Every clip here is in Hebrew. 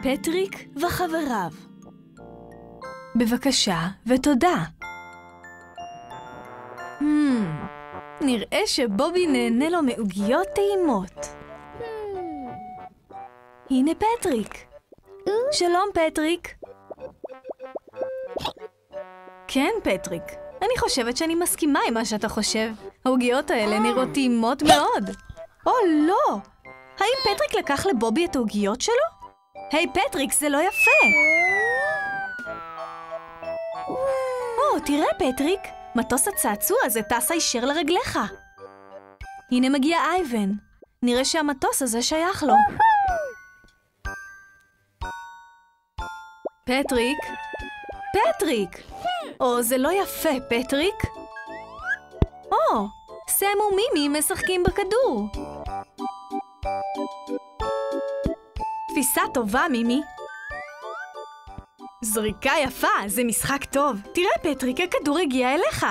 פטריק וחבריו. בבקשה ותודה. נראה שבובי נהנה לו מעוגיות טעימות. הנה פטריק. שלום פטריק. כן פטריק, אני חושבת שאני מסכימה עם מה שאתה חושב. העוגיות האלה נראות טעימות מאוד. או לא! האם פטריק לקח לבובי את העוגיות שלו? היי פטריק, זה לא יפה! או, תראה פטריק, מטוס הצעצוע הזה טס הישר לרגליך. הנה מגיע אייבן. נראה שהמטוס הזה שייך לו. פטריק? פטריק! או, זה לא יפה, פטריק. או, סם ומימי משחקים בכדור. תפיסה טובה, מימי. זריקה יפה, זה משחק טוב. תראה, פטריק, הכדור הגיע אליך.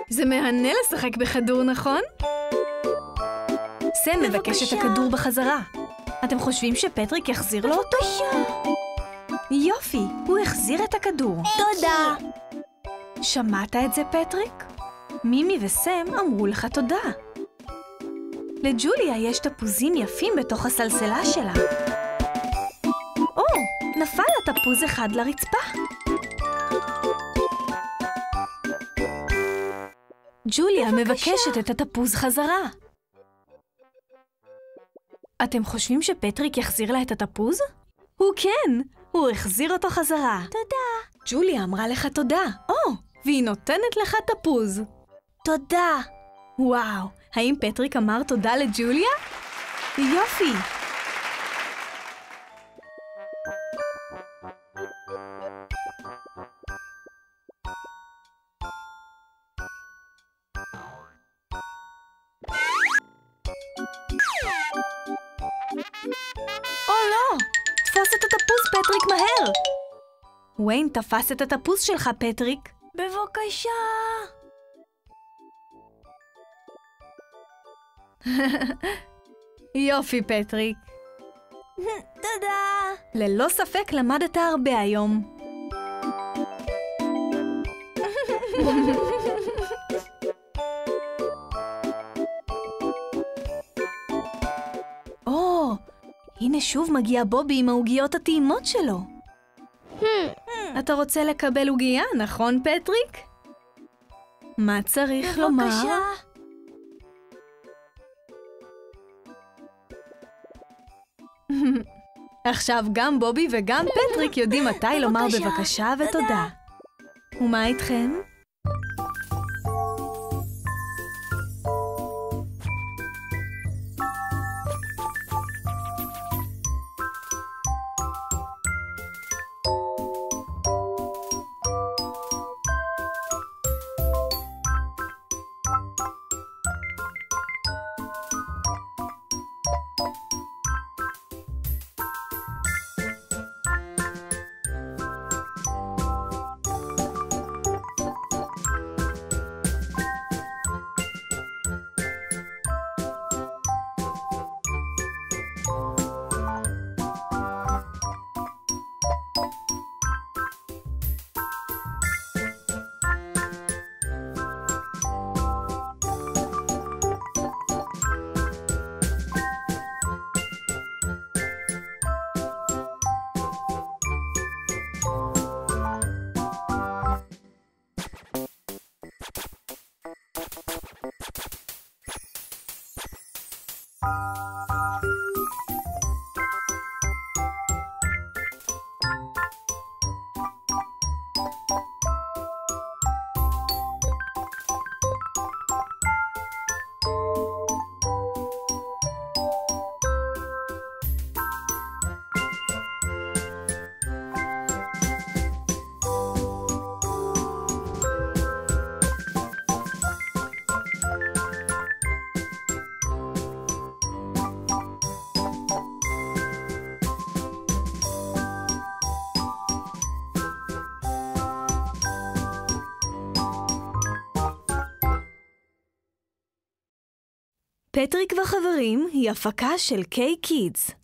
זה מהנה לשחק בכדור, נכון? סם מבקש את הכדור בחזרה. אתם חושבים שפטריק יחזיר לו אותו? יופי, הוא החזיר את הכדור. תודה. שמעת את זה, פטריק? מימי וסם אמרו לך תודה. לג'וליה יש תפוזים יפים בתוך הסלסלה שלה. או, נפל התפוז אחד לרצפה. ג'וליה מבקשת את התפוז חזרה. אתם חושבים שפטריק יחזיר לה את התפוז? הוא כן, הוא החזיר אותו חזרה. תודה. ג'וליה אמרה לך תודה. או, והיא נותנת לך תפוז. תודה. וואו, האם פטריק אמר תודה לג'וליה? יופי! או לא! תפוס את התפוז, פטריק, מהר! וויין תפס את התפוז שלך, פטריק. בבקשה. יופי, פטריק. תודה. ללא ספק למדת הרבה היום. או, הנה שוב מגיע בובי עם העוגיות הטעימות שלו. אתה רוצה לקבל עוגיה, נכון, פטריק? מה צריך לומר? בבקשה. עכשיו גם בובי וגם פטריק יודעים מתי לומר בבקשה ותודה. ומה איתכם? פטריק וחברים היא הפקה של קיי קידס.